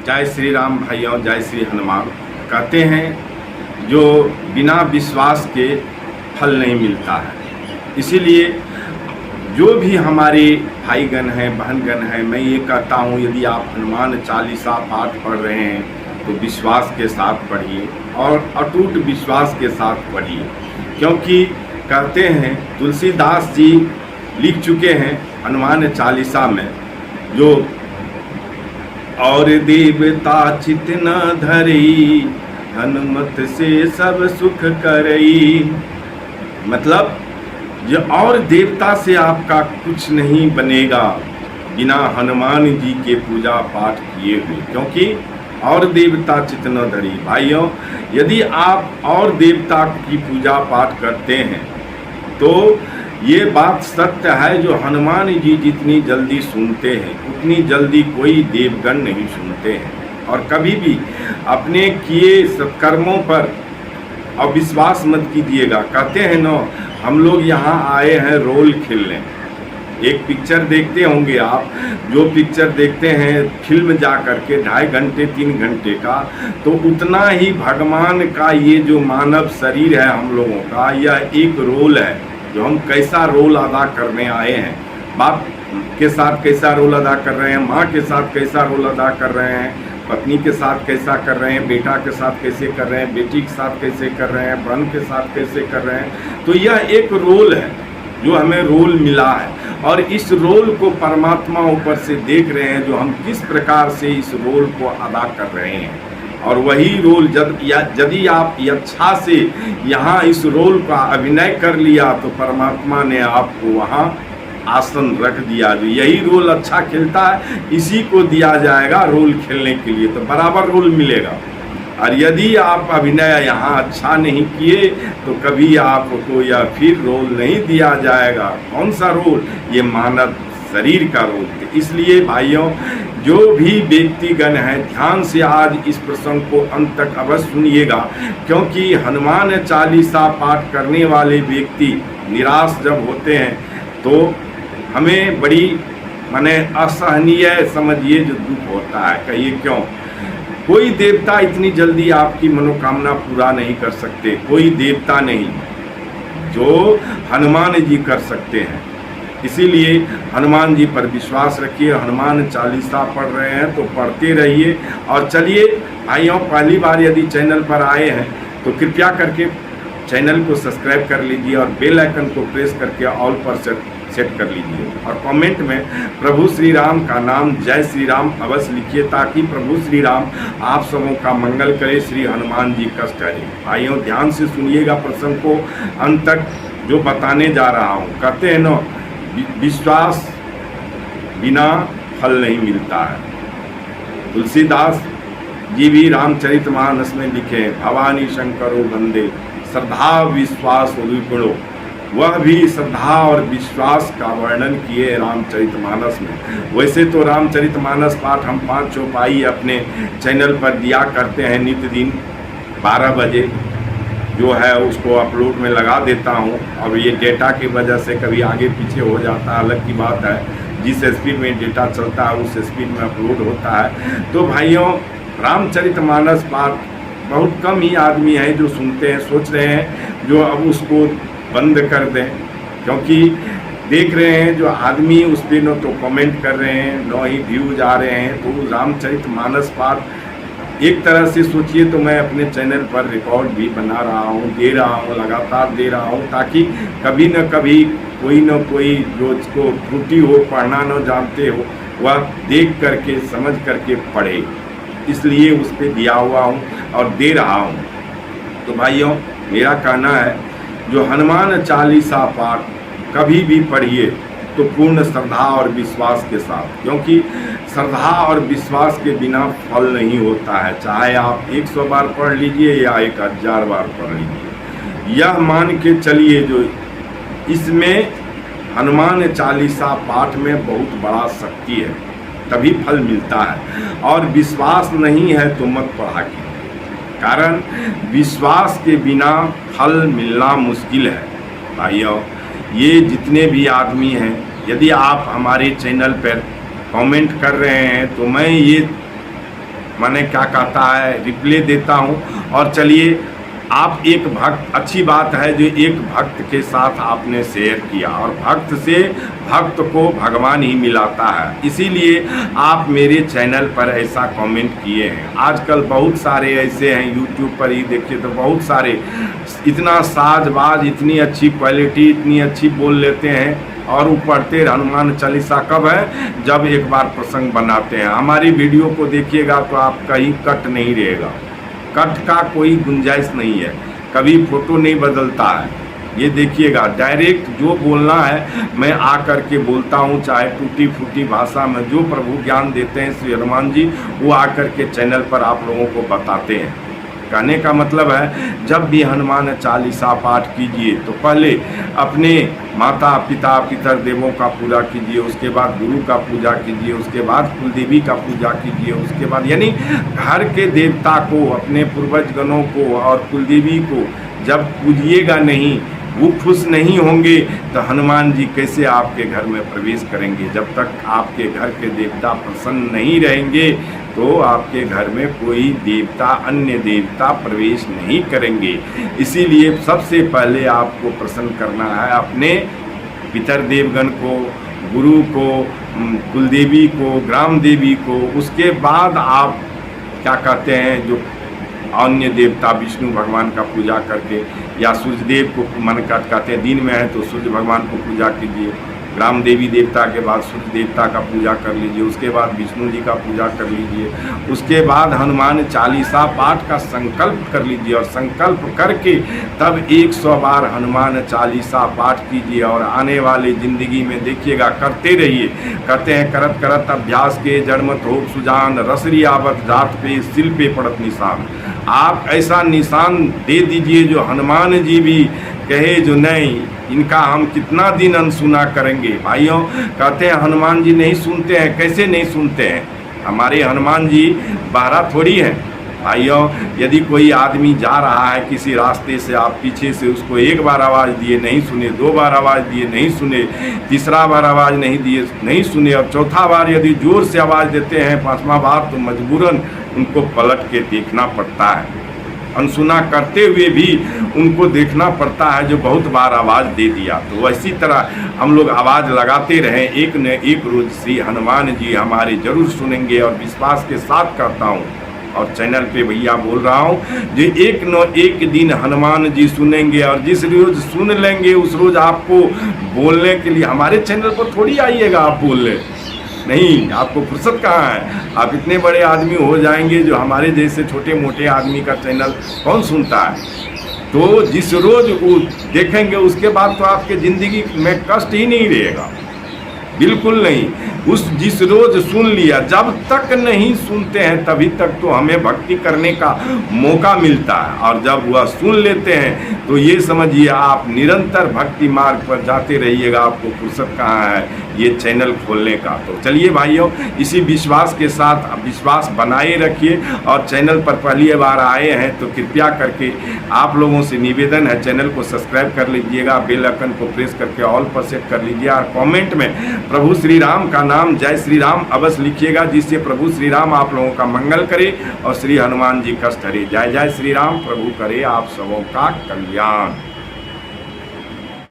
जय श्री राम भाइयों, जय श्री हनुमान। कहते हैं जो बिना विश्वास के फल नहीं मिलता है। इसीलिए जो भी हमारे भाईगण हैं, बहनगण हैं, मैं ये कहता हूँ यदि आप हनुमान चालीसा पाठ पढ़ रहे हैं तो विश्वास के साथ पढ़िए और अटूट विश्वास के साथ पढ़िए। क्योंकि कहते हैं तुलसीदास जी लिख चुके हैं हनुमान चालीसा में, जो और देवता चित न धरई, हनुमत से सब सुख करई। मतलब जो और देवता से आपका कुछ नहीं बनेगा बिना हनुमान जी के पूजा पाठ किए हुए। क्योंकि और देवता चित न धरई, भाइयों यदि आप और देवता की पूजा पाठ करते हैं तो ये बात सत्य है, जो हनुमान जी जितनी जल्दी सुनते हैं उतनी जल्दी कोई देवगण नहीं सुनते हैं। और कभी भी अपने किए सत्कर्मों पर अविश्वास मत कीजिएगा। कहते हैं ना, हम लोग यहाँ आए हैं रोल खेलने। एक पिक्चर देखते होंगे आप, जो पिक्चर देखते हैं फिल्म जा कर के 2.5 घंटे 3 घंटे का, तो उतना ही भगवान का ये जो मानव शरीर है हम लोगों का, यह एक रोल है जो हम कैसा रोल अदा करने आए हैं। बाप के साथ कैसा रोल अदा कर रहे हैं, माँ के साथ कैसा रोल अदा कर रहे हैं, पत्नी के साथ कैसा कर रहे हैं, बेटा के साथ कैसे कर रहे हैं, बेटी के साथ कैसे कर रहे हैं, बहन के साथ कैसे कर रहे हैं। तो यह एक रोल है जो हमें रोल मिला है, और इस रोल को परमात्मा ऊपर से देख रहे हैं जो हम किस प्रकार से इस रोल को अदा कर रहे हैं। और वही रोल यदि आप इच्छा से यहाँ इस रोल का अभिनय कर लिया तो परमात्मा ने आपको वहाँ आसन रख दिया। जो यही रोल अच्छा खेलता है इसी को दिया जाएगा रोल खेलने के लिए, तो बराबर रोल मिलेगा। और यदि आप अभिनय यहाँ अच्छा नहीं किए तो कभी आपको यह फिर रोल नहीं दिया जाएगा। कौन सा रोल? ये मानव शरीर का रोल। इसलिए भाइयों, जो भी व्यक्तिगण हैं ध्यान से आज इस प्रसंग को अंत तक अवश्य सुनिएगा, क्योंकि हनुमान चालीसा पाठ करने वाले व्यक्ति निराश जब होते हैं तो हमें बड़ी असहनीय समझिए जो दुख होता है। कहिए क्यों? कोई देवता इतनी जल्दी आपकी मनोकामना पूरा नहीं कर सकते, कोई देवता नहीं जो हनुमान जी कर सकते हैं। इसीलिए हनुमान जी पर विश्वास रखिए। हनुमान चालीसा पढ़ रहे हैं तो पढ़ते रहिए। और चलिए भाइयों, पहली बार यदि चैनल पर आए हैं तो कृपया करके चैनल को सब्सक्राइब कर लीजिए और बेल आइकन को प्रेस करके ऑल पर सेट कर लीजिए। और कमेंट में प्रभु श्री राम का नाम, जय श्री राम अवश्य लिखिए, ताकि प्रभु श्री राम आप सबों का मंगल करे, श्री हनुमान जी कष्ट हरे। भाइयों ध्यान से सुनिएगा प्रसंग को अंत तक जो बताने जा रहा हूँ। कहते हैं ना, विश्वास बिना फल नहीं मिलता है। तुलसीदास जी भी रामचरितमानस में लिखे, भवानी शंकरो वंदे श्रद्धा विश्वास विगुणो। वह भी श्रद्धा और विश्वास का वर्णन किए रामचरितमानस में। वैसे तो रामचरितमानस पाठ हम 5 चौपाई अपने चैनल पर दिया करते हैं नित्य दिन 12 बजे, जो है उसको अपलोड में लगा देता हूँ। और ये डेटा की वजह से कभी आगे पीछे हो जाता है, अलग की बात है। जिस स्पीड में डेटा चलता है उस स्पीड में अपलोड होता है। तो भाइयों, रामचरितमानस पाठ बहुत कम ही आदमी हैं जो सुनते हैं। सोच रहे हैं जो अब उसको बंद कर दें, क्योंकि देख रहे हैं जो आदमी उस पर न तो कमेंट कर रहे हैं न ही व्यूज आ रहे हैं। तो रामचरितमानस पाठ एक तरह से सोचिए तो मैं अपने चैनल पर रिकॉर्ड भी बना रहा हूँ, दे रहा हूँ, लगातार दे रहा हूँ, ताकि कभी न कभी कोई न कोई जो इसको त्रुटि हो, पढ़ना न जानते हो, वह देख करके समझ करके पढ़े। इसलिए उस पर दिया हुआ हूँ और दे रहा हूँ। तो भाइयों, मेरा कहना है जो हनुमान चालीसा पाठ कभी भी पढ़िए तो पूर्ण श्रद्धा और विश्वास के साथ, क्योंकि श्रद्धा और विश्वास के बिना फल नहीं होता है। चाहे आप 100 बार पढ़ लीजिए या 1000 बार पढ़ लीजिए, यह मान के चलिए जो इसमें हनुमान चालीसा पाठ में बहुत बड़ा शक्ति है, तभी फल मिलता है। और विश्वास नहीं है तो मत पढ़ा कीजिए, कारण विश्वास के बिना फल मिलना मुश्किल है। भाइयों, ये जितने भी आदमी हैं, यदि आप हमारे चैनल पर कमेंट कर रहे हैं तो मैं ये मैंने क्या कहता है रिप्ले देता हूँ। और चलिए, आप एक भक्त, अच्छी बात है जो एक भक्त के साथ आपने शेयर किया, और भक्त से भक्त को भगवान ही मिलाता है, इसीलिए आप मेरे चैनल पर ऐसा कमेंट किए हैं। आजकल बहुत सारे ऐसे हैं, यूट्यूब पर ही देखिए तो बहुत सारे इतना साजबाज, इतनी अच्छी क्वालिटी, इतनी अच्छी बोल लेते हैं, और वो पढ़ते हनुमान चालीसा कब है, जब एक बार प्रसंग बनाते हैं। हमारी वीडियो को देखिएगा तो आप कहीं कट नहीं रहेगा, कट का कोई गुंजाइश नहीं है, कभी फोटो नहीं बदलता है। ये देखिएगा, डायरेक्ट जो बोलना है मैं आ कर के बोलता हूँ, चाहे टूटी फूटी भाषा में जो प्रभु ज्ञान देते हैं श्री हनुमान जी, वो आकर के चैनल पर आप लोगों को बताते हैं। कहने का मतलब है, जब भी हनुमान चालीसा पाठ कीजिए तो पहले अपने माता पिता पितर देवों का पूजा कीजिए, उसके बाद गुरु का पूजा कीजिए, उसके बाद कुलदेवी का पूजा कीजिए, उसके बाद यानी घर के देवता को, अपने पूर्वजगणों को और कुलदेवी को जब पूजिएगा नहीं, वो खुश नहीं होंगे तो हनुमान जी कैसे आपके घर में प्रवेश करेंगे। जब तक आपके घर के देवता प्रसन्न नहीं रहेंगे तो आपके घर में कोई देवता, अन्य देवता प्रवेश नहीं करेंगे। इसीलिए सबसे पहले आपको प्रसन्न करना है अपने पितर देवगण को, गुरु को, कुलदेवी को, ग्राम देवी को। उसके बाद आप क्या कहते हैं, जो अन्य देवता विष्णु भगवान का पूजा करके, या सूर्यदेव को मन कहते हैं, दिन में है तो सूर्य भगवान को पूजा कीजिए, ग्राम देवी देवता के बाद सूर्य देवता का पूजा कर लीजिए, उसके बाद विष्णु जी का पूजा कर लीजिए, उसके बाद हनुमान चालीसा पाठ का संकल्प कर लीजिए, और संकल्प करके तब 100 बार हनुमान चालीसा पाठ कीजिए। और आने वाली ज़िंदगी में देखिएगा, करते रहिए। कहते हैं करत करत अभ्यास के जड़मत हो सुजान, रसरी आवत जात पे सिल पे पड़त निशान। आप ऐसा निशान दे दीजिए जो हनुमान जी भी कहे जो नहीं, इनका हम कितना दिन अनसुना करेंगे। भाइयों, कहते हैं हनुमान जी नहीं सुनते हैं, कैसे नहीं सुनते हैं? हमारे हनुमान जी बहरा थोड़ी हैं। भाइयों, यदि कोई आदमी जा रहा है किसी रास्ते से, आप पीछे से उसको एक बार आवाज़ दिए नहीं सुने, 2 बार आवाज़ दिए नहीं सुने, तीसरा बार आवाज़ नहीं दिए नहीं सुने, और चौथा बार यदि जोर से आवाज़ देते हैं, 5वां बार, तो मजबूरन उनको पलट के देखना पड़ता है। अनसुना करते हुए भी उनको देखना पड़ता है जो बहुत बार आवाज़ दे दिया। तो वैसी तरह हम लोग आवाज़ लगाते रहें, एक न एक रोज़ श्री हनुमान जी हमारे जरूर सुनेंगे। और विश्वास के साथ कहता हूँ, और चैनल पे भैया बोल रहा हूँ, जो एक न एक दिन हनुमान जी सुनेंगे, और जिस रोज़ सुन लेंगे उस रोज़ आपको बोलने के लिए हमारे चैनल पर थोड़ी आइएगा आप बोलने, नहीं, आपको फुर्सत कहाँ है। आप इतने बड़े आदमी हो जाएंगे जो हमारे जैसे छोटे मोटे आदमी का चैनल कौन सुनता है। तो जिस रोज़ वो देखेंगे उसके बाद तो आपके ज़िंदगी में कष्ट ही नहीं रहेगा, बिल्कुल नहीं। उस जिस रोज़ सुन लिया, जब तक नहीं सुनते हैं तभी तक तो हमें भक्ति करने का मौका मिलता है, और जब वह सुन लेते हैं तो ये समझिए आप निरंतर भक्ति मार्ग पर जाते रहिएगा। आपको फुर्सत कहाँ है ये चैनल खोलने का। तो चलिए भाइयों, इसी विश्वास के साथ विश्वास बनाए रखिए, और चैनल पर पहली बार आए हैं तो कृपया करके आप लोगों से निवेदन है, चैनल को सब्सक्राइब कर लीजिएगा, बेल आइकन को प्रेस करके ऑल पर सेट कर लीजिए, और कमेंट में प्रभु श्री राम का नाम, जय श्री राम अवश्य लिखिएगा, जिससे प्रभु श्री राम आप लोगों का मंगल करे और श्री हनुमान जी कष्ट हरे। जय जय श्री राम, प्रभु करे आप सबों का कल्याण।